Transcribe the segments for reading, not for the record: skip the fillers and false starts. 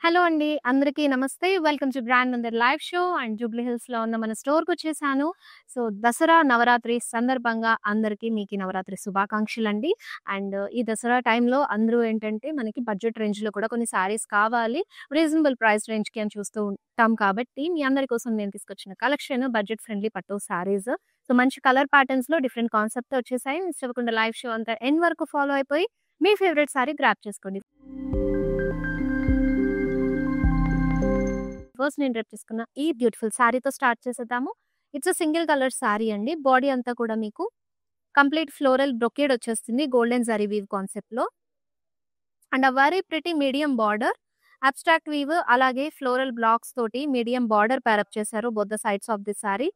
Hello అండి. అందరికీ నమస్తే. Welcome to brand Mandir live show and Jubilee హిల్స్‌లో ఉన్న మన స్టోర్‌కొచ్చేసాను. సో, దసరా నవరాత్రి సందర్భంగా అందరికీ మీకీ నవరాత్రి శుభాకాంక్షలండి. అండ్ ఈ దసరా టైంలో అందరూ ఏంటంటే మనకి బడ్జెట్ రేంజ్‌లో కూడా కొన్ని శారీస్ కావాలి. రీజనబుల్ ప్రైస్ రేంజ్‌కి అని చూస్తూ ఉంటాం కాబట్టి మీ అందరి కోసం నేను తీసుకొచ్చిన కలెక్షన్ బడ్జెట్ ఫ్రెండ్లీ పట్టు శారీస్. సో, మంచి కలర్ ప్యాటర్న్స్‌లో డిఫరెంట్ కాన్సెప్ట్‌తో వచ్చేసాయి. మిస్ అవ్వకుండా లైవ్ షో అంతా ఎండ్ వరకు ఫాలో అయిపోయి మీ ఫేవరెట్ శారీ గ్రాబ్ చేసుకోండి. ఫస్ట్ నేను డ్రెప్ చేసుకున్న ఈ బ్యూటిఫుల్ శారీతో స్టార్ట్ చేసేద్దాము. ఇట్స్ సింగిల్ కలర్ శారీ అండి. బాడీ అంతా కూడా మీకు కంప్లీట్ ఫ్లోరల్ బ్రొకేడ్ వచ్చేస్తుంది గోల్డెన్ జరీ వీవ్ కాన్సెప్ట్‌లో. And very pretty medium border, abstract weave అలాగే ఫ్లోరల్ బ్లాక్స్ తోటి మీడియం బార్డర్ పేరప్ చేశారు both the sides of the saree.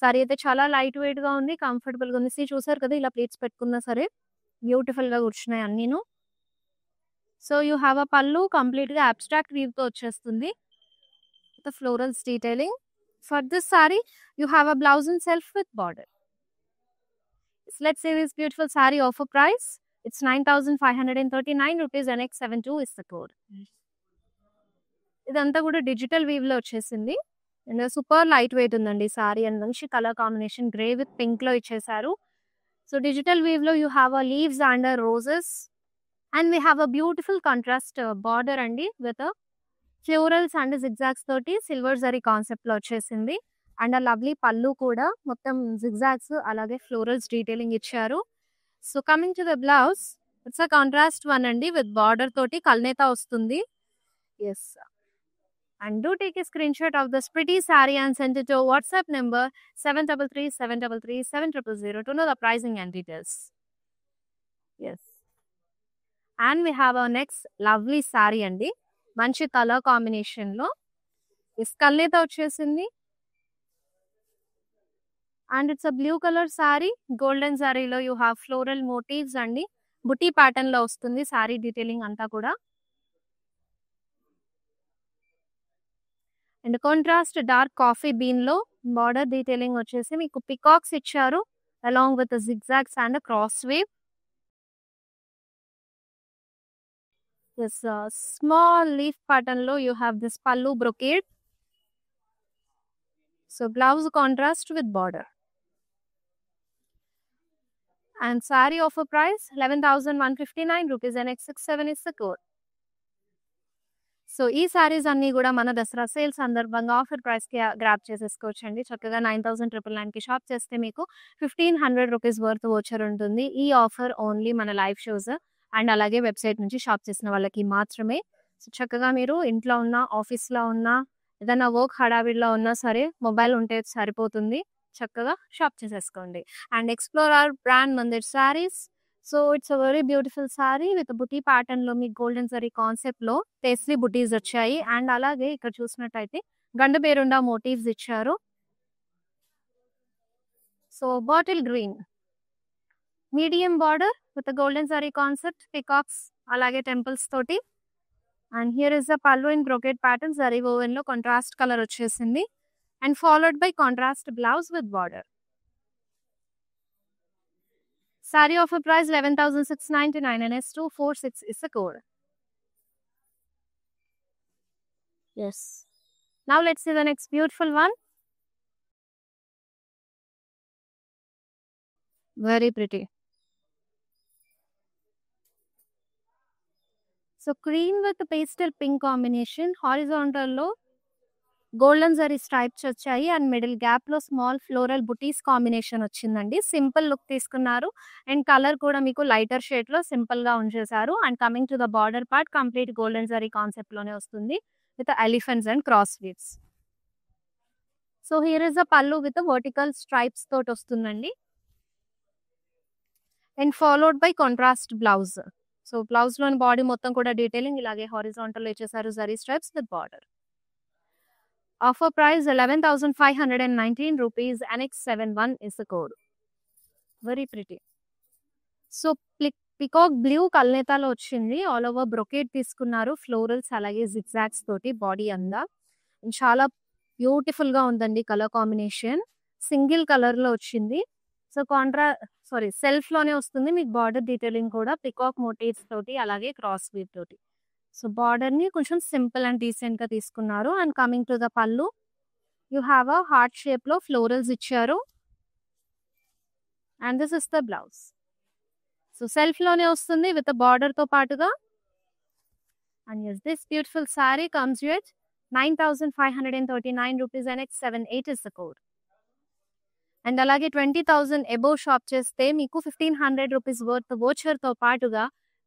Saree అయితే చాలా లైట్ వెయిట్‌గా ఉంది, కంఫర్టబుల్‌గా ఉంది. చూసారు కదా ఇలా ప్లీట్స్ పెట్టుకున్నా సరే బ్యూటిఫుల్‌గా కూర్చున్నాయి అన్నీను. సో, యూ హ్యావ్ అ పల్లు కంప్లీట్‌గా అబ్స్ట్రాక్ట్ వీవ్‌తో వచ్చేస్తుంది. The florals detailing. For this saree, you have a blouse and self with border. So let's say this beautiful saree offer price. It's 9,539 rupees and X72 is the code. ఇదంతా కూడా digital weave లో వచ్చేసింది and super light weight ఉందండి sorry and మంచి colour combination grey with pink లో ఇచ్చేసారు. So digital weave లో you have a leaves and roses and we have a beautiful contrast border అండి విత్ ఫ్లోరల్స్ అండ్ జిగ్జాగ్స్ తోటి silver zari concept లో వచ్చేసింది. And ఆ లవ్లీ పళ్ళు కూడా మొత్తం జిగ్జాగ్స్ అలాగే ఫ్లోరల్స్ డీటెయిలింగ్ ఇచ్చారు. So coming to the blouse, it's a contrast one అండి విత్ బార్డర్ తోటి కల్నేత వస్తుంది. Yes, and do take a screenshot of this pretty saree and send it to WhatsApp number 7337337000 to know the pricing and details. Yes, and we have our next lovely saree అండి, మంచి colour combination లో కల్నేత వచ్చేసింది. And it's a blue colour saree, golden సారీలో you have floral motifs అండి, బుటీ pattern లో వస్తుంది సారీ డీటెయిలింగ్ అంతా కూడా. And contrast dark coffee bean లో బార్డర్ డీటెయిలింగ్ వచ్చేసి మీకు పికాక్స్ ఇచ్చారు along with zigzags and cross weave. This small leaf pattern lo you have this pallu brocade. So blouse contrast with border. And saree offer price 11,159 rupees and X67 is the code. So ఈ సారీస్ అన్ని కూడా మన Dasara sale సందర్భంగా offer price కి grab చేసేసుకోవచ్చండి. చక్కగా 9,999 కి shop చేస్తే మీకు 1,500 రూపీస్ వర్త్ వోచర్ ఉంటుంది. ఈ ఆఫర్ ఓన్లీ మన లైవ్ షోస్ అండ్ అలాగే వెబ్సైట్ నుంచి షాప్ చేసిన వాళ్ళకి మాత్రమే. సో చక్కగా మీరు ఇంట్లో ఉన్న, ఆఫీస్లో ఉన్నా, ఏదైనా వర్క్ హడావిడిలో ఉన్నా సరే మొబైల్ ఉంటే సరిపోతుంది, చక్కగా షాప్ చేసేసుకోండి. And explore hour brand Mandir saris. So it's a very beautiful sorry with buti pattern లో మీకు గోల్డెన్ జరీ కాన్సెప్ట్ లో టేస్లీ బుటీస్ వచ్చాయి. అండ్ అలాగే ఇక్కడ చూసినట్టయితే గండ పేరుండా మోటివ్స్ ఇచ్చారు. So bottle green medium border with golden zari concept, peacocks అలాగే టెంపుల్స్ తోటి. And here is the pallu in brocade pattern zari woven లో కాంట్రాస్ట్ కలర్ వచ్చేసింది and followed by contrast blouse with border. Saree offer price 11,699 and S246 is the code. Yes. Now let's see the next beautiful one. Very pretty. So cream with pastel pink combination, horizontal lo golden zari stripes వచ్చాయి and middle gap లో small floral buttis combination వచ్చిందండి. Simple look తీసుకున్నారు and colour కూడా మీకు lighter shade లో simple గా ఉంచేశారు. And coming to the border part complete golden zari concept లోనే వస్తుంది with elephants and cross weaves. So here is the pallu with vertical stripes తోటి వస్తుందండి and followed by contrast blouse. So blouse లోని body మొత్తం కూడా డీటెయిలింగ్ ఇలాగే హారిజాంటల్ ఇచ్చేసారు zari stripes with border. Offer price 11,519 rupees and X71 is the code. Very pretty. So peacock blue కల్నేతాలో వచ్చింది, all over brocade తీసుకున్నారు, ఫ్లోరల్స్ అలాగే జిగ్జాగ్స్ తోటి బాడీ అందా. చాలా బ్యూటిఫుల్ గా ఉందండి కలర్ కాంబినేషన్, సింగిల్ కలర్ లో వచ్చింది. సో సెల్ఫ్ లోనే వస్తుంది మీకు బార్డర్ డీటెయిలింగ్ కూడా పికాక్ మోటివ్స్ తోటి అలాగే క్రాస్ వీవ్ తోటి. సో బార్డర్ ని కొంచెం సింపుల్ అండ్ డీసెంట్ గా తీసుకున్నారు. అండ్ కమింగ్ టు ద పళ్ళు, you have a heart shape లో ఫ్లోరల్స్ ఇచ్చారు. And this is the blouse. So self లోనే వస్తుంది విత్ బార్డర్ తో పాటుగా. And yes, this beautiful saree comes with 9,539 rupees and X78 is the code. And అలాగే 20,000 above shop చేస్తే మీకు 1,500 rupees worth voucher తో పాటుగా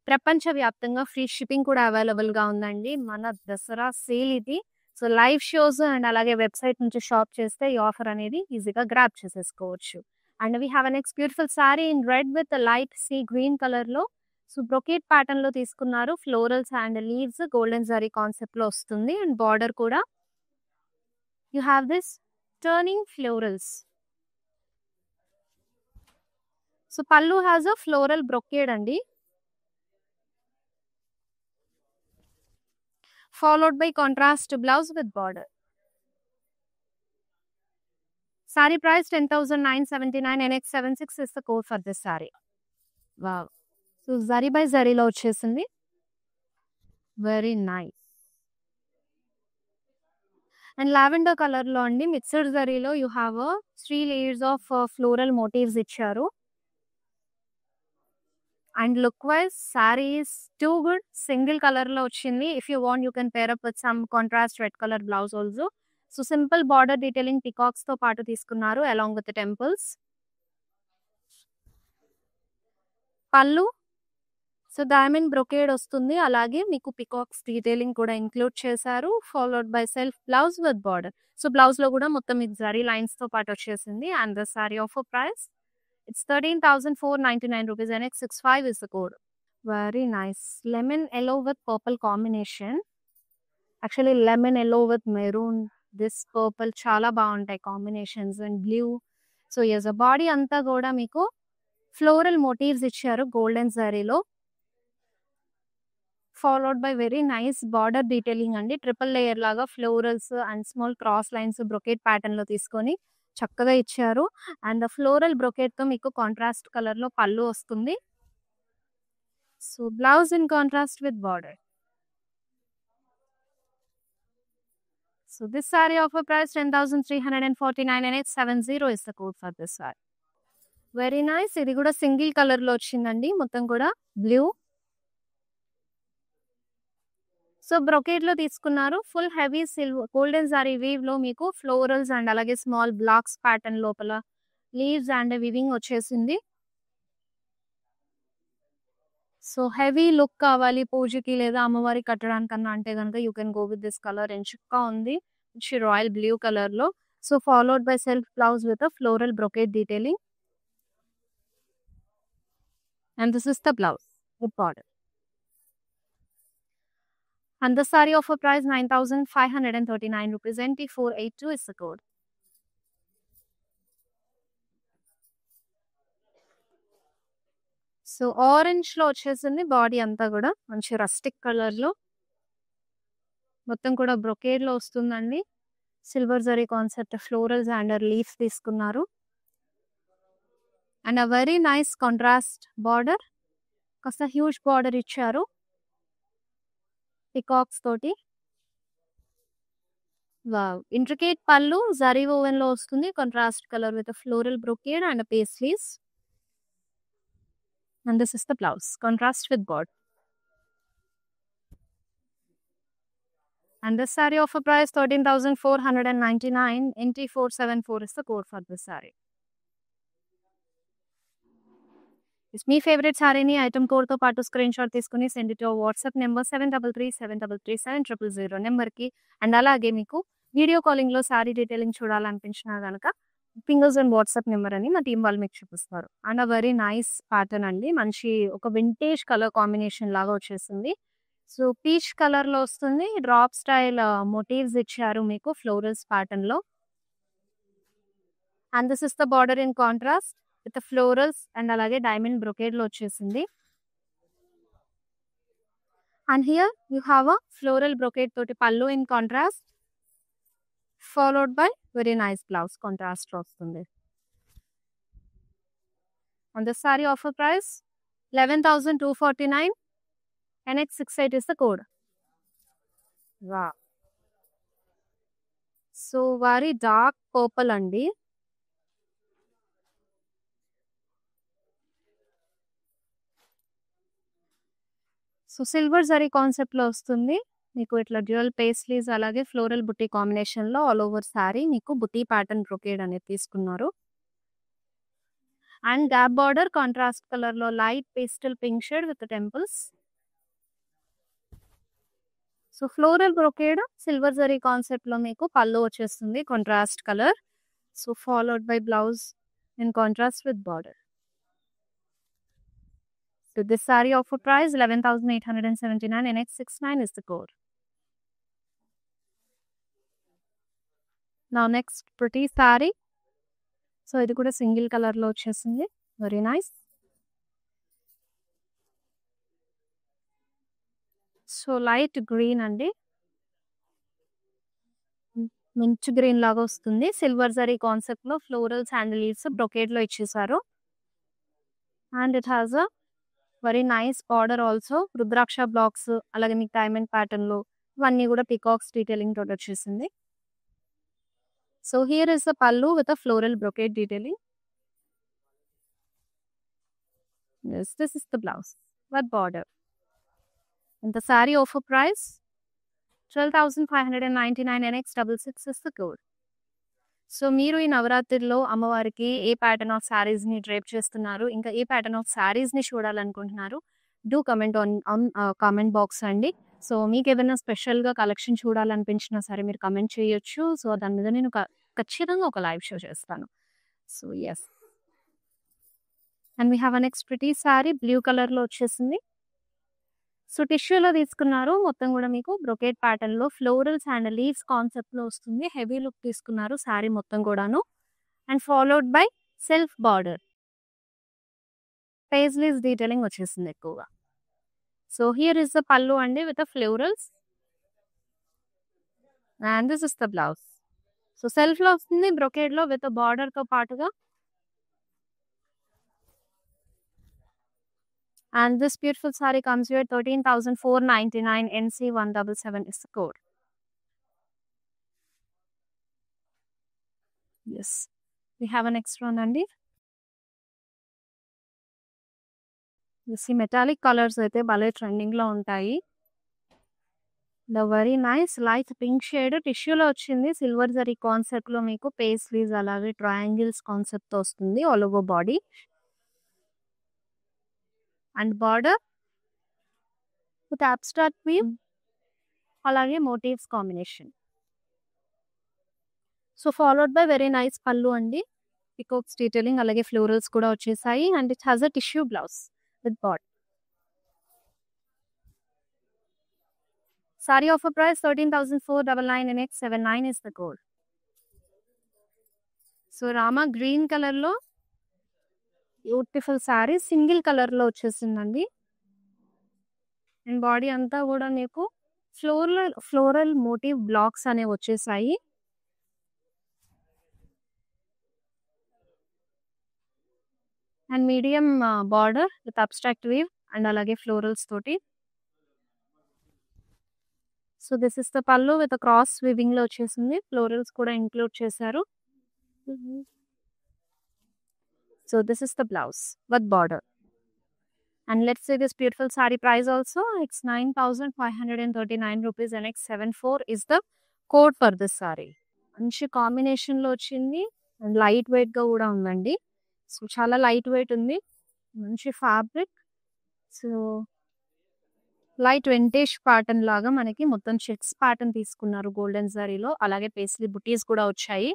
ప్రపంచవ్యాప్తంగా ఫ్రీ షిప్పింగ్ కూడా అవైలబుల్ గా ఉందండి. మన దసరా సేల్ ఇది. సో లైవ్ షోస్ అండ్ అలాగే వెబ్సైట్ నుంచి షాప్ చేస్తే ఈ ఆఫర్ అనేది ఈజీగా గ్రాప్ చేసేసుకోవచ్చు. And we have next beautiful sorry in red with light sea green colour లో. సో బ్రొకేట్ ప్యాటర్న్ లో తీసుకున్నారు. Florals and leaves golden zari concept లో వస్తుంది. అండ్ బార్డర్ కూడా you have this turning florals. So పల్లు హ్యాస్ అ ఫ్లోరల్ బ్రొకేడ్ అండి, followed by contrast blouse with border. Saree price 10,979 and X76 is the code for this saree. Wow. So zari by zari lo vachesindi. Very nice. And lavender color lo andi mixed zari lo you have a 3 layers of floral motifs icharu. And look wise saree is too good. Single color lo ochindi. If you want you can pair up with some contrast red color blouse also. So simple border detailing peacocks తో పాటు తీసుకున్నారు along with the temples. పల్లు so diamond brocade వస్తుంది, అలాగే మీకు peacocks detailing కూడా include చేశారు. Followed by self blouse with border. So blouse లో కూడా మొత్తం మీకు జరీ లైన్స్ తో పాటు వచ్చేసింది. And the sorry offer price it's 13,499 rupees and X65 is the code. Very nice. Lemon yellow with purple combination. Actually lemon yellow with maroon, this purple చాలా బాగుంటాయి combinations. And blue. So yes body అంతా కూడా మీకు floral motifs ఇచ్చారు golden జరీలో. Followed by very nice border detailing అండి. Triple layer లాగా florals and small cross lines brocade pattern లో తీసుకొని చక్కగా ఇచ్చారు. అండ్ ఫ్లోరల్ బ్రొకేట్ తో మీకు కాంట్రాస్ట్ కలర్ లో పళ్ళు వస్తుంది. So blouse in contrast with border. So this saree offer price 10,349 and X70 is the code for this saree. Very nice. ఇది కూడా సింగిల్ కలర్ లో వచ్చిందండి, మొత్తం కూడా బ్లూ. సో బ్రొకేట్ లో తీసుకున్నారు. Full heavy silver golden saree weave లో మీకు ఫ్లోరల్స్ అండ్ అలాగే స్మాల్ బ్లాక్స్ ప్యాటర్న్ లోపల లీవ్స్ అండ్ వివింగ్ వచ్చేసింది. సో హెవీ లుక్ కావాలి పూజకి లేదా అమ్మవారి కట్టడానికన్నా అంటే కనుక you can go with this colour. ఎంచుక్కా ఉంది రాయల్ బ్లూ కలర్ లో. So followed by self blouse with floral brocade detailing. And this is the blouse with border. And the saree offer price 9,539 rupees and T482 is the code. So orange లో వచ్చేసింది body అంతా కూడా మంచి rustic colour లో, మొత్తం కూడా brocade లో వస్తుందండి. Silver zari concept florals and leafs తీసుకున్నారు. And a very nice contrast border, కాస్త హ్యూజ్ బార్డర్ ఇచ్చారు పికాక్స్ తోటి. Wow. Intricate pallu zari woven లో వస్తుంది, contrast colour with floral brocade and pastries. And this is the blouse, contrast with border. And this saree offer price 13,499. NT474 is the code for this saree. It's మీ favourite సారీని item code తో పాటు screenshot తీసుకుని send it to WhatsApp number 7337337000 number కి. And అలాగే మీకు video calling లో saree detailing చూడాలనిపించినా గనక ఫింగర్స్ అండ్ వాట్సాప్ నెంబర్ అని మా టీం వాళ్ళు మీకు చూపిస్తారు. And a very nice pattern అండి, మంచి ఒక వింటేజ్ కలర్ కాంబినేషన్ లాగా వచ్చేసింది. సో పీచ్ కలర్ లో వస్తుంది. డ్రాప్ స్టైల్ మోటివ్స్ ఇచ్చారు మీకు ఫ్లోరల్స్ ప్యాటర్న్ లో. And this is the border in contrast with florals and అలాగే డైమండ్ బ్రొకేడ్ లో వచ్చేసింది. And here you have a floral brocade తోటి పళ్ళు in contrast, followed by very nice blouse contrast వస్తుంది. On the saree offer price 11,249 NX68 is the code. Wow. So very dark purple అండి. So silver zari concept లో వస్తుంది మీకు. ఇట్లా dual paisleys అలాగే floral butti combination లో ఆల్ ఓవర్ సారీ మీకు butti pattern brocade అనేది తీసుకున్నారు. And gap border contrast colour లో light pastel pink shade with temples. So floral brocade silver zari concept లో మీకు పళ్ళు వచ్చేస్తుంది contrast colour. So followed by blouse in contrast with border. So this saree offer price 11,879 NX69 is the code. Now next pretty saree. So ఇది కూడా single colour లో వచ్చేసింది. Very nice. So light green అండి, మంచి green లాగా వస్తుంది. Silver zari concept లో floral sandal leaves brocade లో ఇచ్చేసారు. And it has a very nice border also. Rudraksha blocks అలాగే మీకు డైమండ్ ప్యాటర్న్ లో ఇవన్నీ కూడా పికాక్స్ డీటెయిలింగ్ తోటి వచ్చేసింది. So here is the pallu with a floral brocade detailing. Yes, this is the blouse with border. And the saree offer price 12,599 NX66 is the code. So మీరు ఈ నవరాత్రిలో అమ్మవారికి ఏ ప్యాటర్న్ ఆఫ్ శారీస్ ని drape చేస్తున్నారు, ఇంకా ఏ pattern of saris ని చూడాలనుకుంటున్నారు, do comment on comment box అండి. So మీకు ఏదైనా స్పెషల్ గా కలెక్షన్ చూడాలనిపించినా సరే మీరు కమెంట్ చేయొచ్చు. సో దాని మీద నేను ఖచ్చితంగా ఒక లైవ్ షో చేస్తాను. So yes, and we have next pretty saree blue colour లో వచ్చేసింది. సో టిష్యూలో తీసుకున్నారు. మొత్తం కూడా మీకు బ్రొకేట్ ప్యాటర్న్ లో ఫ్లోరల్ శాండిల్ లీవ్స్ కాన్సెప్ట్ లో వస్తుంది. హెవీ లుక్ తీసుకున్నారు శారీ మొత్తం కూడాను. And followed by self border paisleys detailing వచ్చేసింది ఎక్కువగా. So here is the pallu అండి with florals. And this is the blouse. So self లో వస్తుంది బ్రొకేడ్ లో విత్ బార్డర్ తో పాటుగా. And this beautiful saree comes here 13,499 NC177 is the code. Yes, we have a next one అండి. ఈ metallic colours అయితే భలే ట్రెండింగ్ లో ఉంటాయి. The very nice light pink shade టిష్యూలో వచ్చింది. సిల్వర్ జరీ కాన్సెప్ట్ లో మీకు పేస్లీస్ అలాగే ట్రయాంగిల్స్ కాన్సెప్ట్ తో వస్తుంది all over body. And border with abstract weave అలాగే motifs combination. So followed by very nice pallu అండి, పికాక్స్ డీటెయిలింగ్ అలాగే ఫ్లోరల్స్ కూడా వచ్చేసాయి. And it has a tissue blouse with border. Saree offer price 13,499 NX79 is the code. So Rama green colour లో beautiful saree single colour లో వచ్చేసిందండి. And body అంతా కూడా మీకు ఫ్లోరల్ మోటివ్ బ్లాక్స్ అనేవి వచ్చేసాయి. And medium border with abstract weave and అలాగే florals తోటి. So this is the pallu with cross weaving లో వచ్చేసింది. ఫ్లోరల్స్ కూడా ఇంక్లూడ్ చేశారు. So this is the blouse with border. And let's say this beautiful saree price also, it's 9,539 rupees NX74 is the code for this saree. మంచి combination లో వచ్చింది and light weight గా కూడా ఉందండి. సో చాలా light weight ఉంది, మంచి fabric. So light vintage pattern లాగా మనకి మొత్తం చెక్స్ ప్యాటర్న్ తీసుకున్నారు గోల్డెన్ జరీలో. అలాగే పేస్లీ బుటీస్ కూడా వచ్చాయి.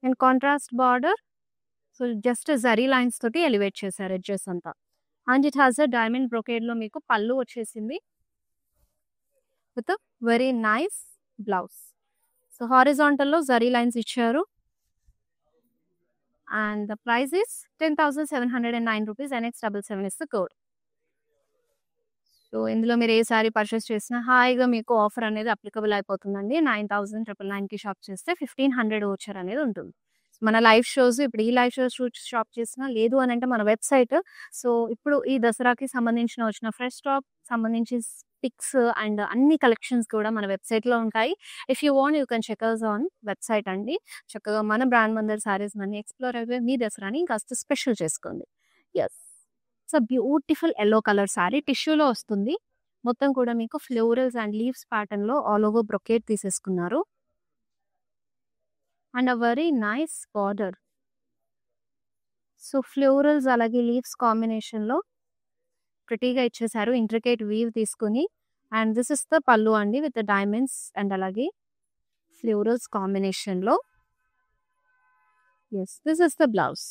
And contrast border. So just zari lines తోటి ఎలివేట్ చేశారు ఎడ్జెస్ అంతా. And it has a diamond brocade లో మీకు పళ్ళు వచ్చేసింది with very nice blouse. So horizontal లో జరీ లైన్స్ ఇచ్చారు. And the price is 10,709 rupees NX77 is the code. So ఇందులో మీరు ఏ సారీ పర్చేస్ చేసినా హాయిగా మీకు ఆఫర్ అనేది అప్లికబుల్ అయిపోతుందండి. 9,999 కి షాప్ చేస్తే 1,500 ఓచర్ అనేది ఉంటుంది. మన లైవ్ షోస్ ఇప్పుడు ఈ లైవ్ షోస్ షాప్ చేసినా లేదు అని అంటే మన వెబ్‌సైట్. సో, ఇప్పుడు ఈ దసరాకి సంబంధించిన వచ్చిన ఫ్రెష్ స్టాక్ సంబంధించి పిక్స్ అండ్ అన్ని కలెక్షన్స్ కూడా మన వెబ్‌సైట్‌లో ఉంటాయి. If you want you can check us on website అండి. చక్కగా మన బ్రాండ్ మందర్ సారీస్‌నన్నీ ఎక్స్‌ప్లోర్ అయిపోయి మీ దసరాని ఇంకాస్త స్పెషల్ చేసుకోండి. Yes. It's a beautiful yellow colour saree టిష్యూలో వస్తుంది. మొత్తం కూడా మీకు ఫ్లోరల్స్ అండ్ లీవ్స్ ప్యాటర్న్‌లో ఆల్ ఓవర్ బ్రొకేట్ తీసేసుకున్నారు. And a very nice border. So, florals అలాగే లీవ్స్ కాంబినేషన్‌లో ప్రిటీగా ఇచ్చేసారు. ఇంట్రికేట్ వీవ్ తీసుకొని. And this is the pallu అండి విత్ డైమండ్స్ అండ్ అలాగే ఫ్లోరల్స్ కాంబినేషన్‌లో. Yes. This is the blouse.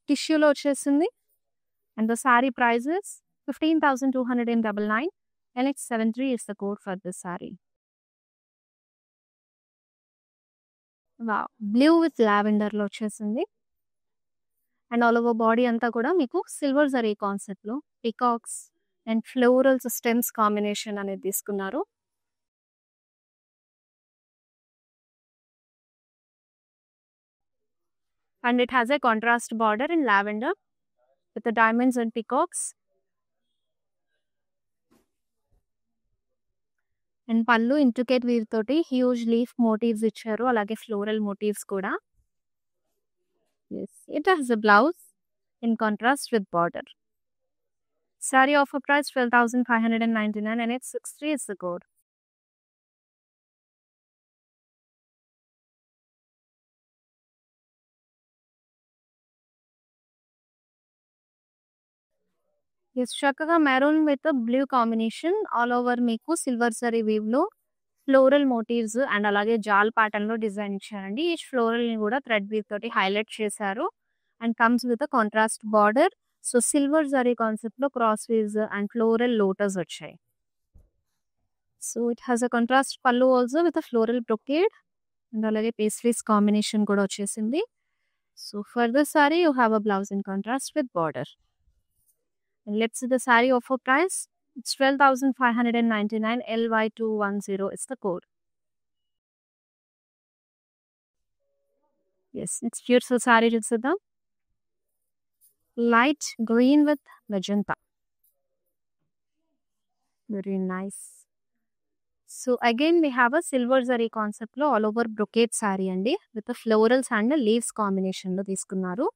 టిష్యూలో వచ్చేసింది. And the saree price is 15,299 NX73 is the code for this saree. Wow! Blue with లావెండర్‌లో వచ్చేసింది. అండ్ ఆల్ ఓవర్ బాడీ అంతా కూడా మీకు silver zari కాన్సెప్ట్‌లో peacocks and florals stems combination అనేది తీసుకున్నారు. And it has a contrast border in lavender with the diamonds and peacocks. And పళ్ళు intricate weave తోటి huge leaf motifs ఇచ్చారు. అలాగే ఫ్లోరల్ మోటివ్స్ కూడా. Yes. It has a blouse in contrast with border. Saree offer price 12,599 and it's 63 is the code. Yes, చక్కగా maroon with blue combination all over మీకు silver zari weave లో floral motifs and అలాగే జాల్ pattern లో design ఇచ్చారండి. ఈ floral ని కూడా థ్రెడ్ వీవ్ తోటి హైలైట్ చేశారు and comes with contrast border. So silver zari concept లో cross weaves and floral lotus వచ్చాయి. So it has a contrast pallu also with floral brocade and అలాగే పేస్ట్రీస్ కాంబినేషన్ కూడా వచ్చేసింది. So for the saree you have a blouse in contrast with border. And let's see the saree offer price. It's 12,599 LY210 is the code. Yes, it's beautiful saree చూద్దాం. Light green with magenta. Very nice. So again we have a silver zari concept లో all over brocade saree అండి with the florals and leaves combination లో తీసుకున్నారు.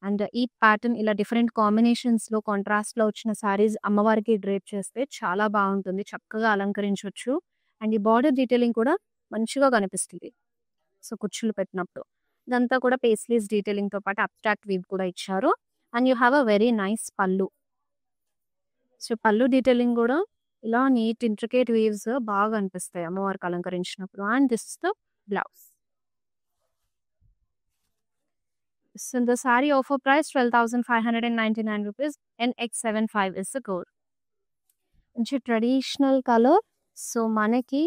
And ఈ pattern ఇలా different కాంబినేషన్స్‌లో కాంట్రాస్ట్‌లో వచ్చిన సారీస్ అమ్మవారికి డ్రేప్ చేస్తే చాలా బాగుంటుంది. చక్కగా అలంకరించొచ్చు. అండ్ ఈ బార్డర్ డీటెయిలింగ్ కూడా మంచిగా కనిపిస్తుంది. సో, కుచ్చులు పెట్టినప్పుడు. ఇదంతా కూడా పేస్లీస్ డీటెయిలింగ్‌తో పాటు అబ్స్ట్రాక్ట్ వీవ్ కూడా ఇచ్చారు. And you have a very nice pallu. So, pallu detailing కూడా ఇలా నీట్ ఇంట్రికేట్ వీవ్స్ బాగా అనిపిస్తాయి అమ్మవారికి అలంకరించినప్పుడు. And this is the blouse. So the saree offer price 12,599 rupees NX75 is the code. మంచి ట్రెడిషనల్ కలర్. సో మనకి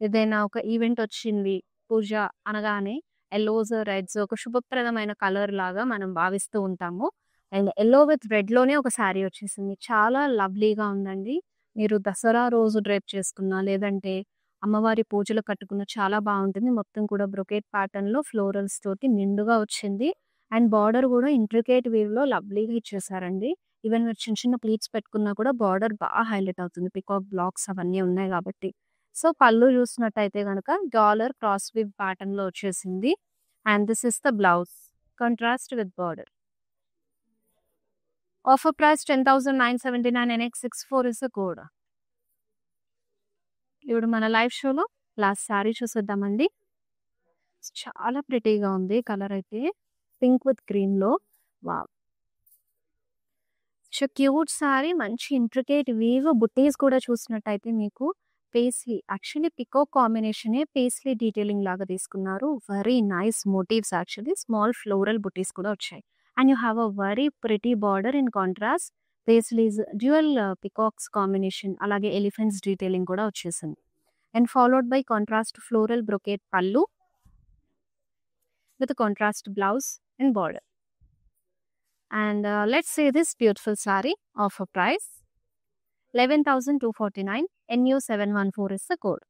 ఏదైనా ఒక ఈవెంట్ వచ్చింది పూజ అనగానే ఎల్లోస్ రెడ్స్ ఒక శుభప్రదమైన కలర్ లాగా మనం భావిస్తూ ఉంటాము. అండ్ ఎల్లో విత్ రెడ్ లోనే ఒక శారీ వచ్చేసింది. చాలా లవ్లీగా ఉందండి. మీరు దసరా రోజు డ్రేప్ చేసుకున్నా లేదంటే అమ్మవారి పూజలు కట్టుకున్న చాలా బాగుంటుంది. మొత్తం కూడా బ్రొకేట్ ప్యాటర్న్ లో ఫ్లోరల్స్ తోటి నిండుగా వచ్చింది. అండ్ బార్డర్ కూడా ఇంట్రికేట్ వీవ్ లో లవ్లీగా ఇచ్చేసారండి. ఈవెన్ మీరు చిన్న చిన్న ప్లీట్స్ పెట్టుకున్నా కూడా బార్డర్ బాగా హైలైట్ అవుతుంది. పికాక్ బ్లాక్స్ అవన్నీ ఉన్నాయి కాబట్టి. సో పళ్ళు చూసినట్టయితే కనుక డాలర్ క్రాస్ వీవ్ ప్యాటర్న్ లో వచ్చేసింది. And this is the blouse contrast with border. Offer price 10,979 NX64 is the code. ఇప్పుడు మన లైవ్ షోలో లాస్ట్ శారీ చూసేద్దామండి. చాలా ప్రిటీగా ఉంది కలర్ అయితే. పింక్ విత్ గ్రీన్ లో. వావ్! సో క్యూట్ సారీ మంచి ఇంట్రికేట్ వీవ్ బుట్టీస్ కూడా చూసినట్టయితే మీకు paisley actually peacock combination paisley detailing లాగా తీసుకున్నారు. Very nice motifs actually small floral buttis కూడా వచ్చాయి. And you have a very pretty border in contrast paisleys dual peacocks combination అలాగే ఎలిఫెంట్స్ డీటెయిలింగ్ కూడా వచ్చేసింది. And followed by contrast floral brocade pallu with contrast blouse and border. And let's say this beautiful saree offer price 11,249 NU714 is the code.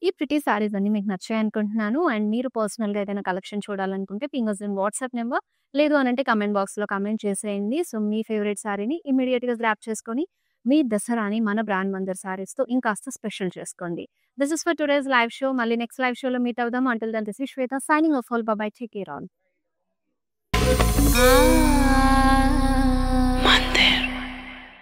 ఈ pretty sarees అన్నీ మీకు నచ్చాయనుకుంటున్నాను. అండ్ మీరు పర్సనల్‌గా ఏదైనా కలెక్షన్ చూడాలనుకుంటే ping us in WhatsApp number. లేదు అనంటే కామెంట్ బాక్స్‌లో కామెంట్ చేసేయండి. సో, మీ ఫేవరెట్ సారీని ఇమ్మీడియేట్‌గా గ్రాబ్ చేసుకొని మీ దసరాని మన బ్రాండ్ మందిర్ సారీస్‌తో ఇంకాస్త స్పెషల్ చేసుకోండి. This is for today's live show. మళ్ళీ నెక్స్ట్ లైవ్ షోలో మీట్ అవుదాం. Until then this is Shweta signing off. All bye bye. Take care all.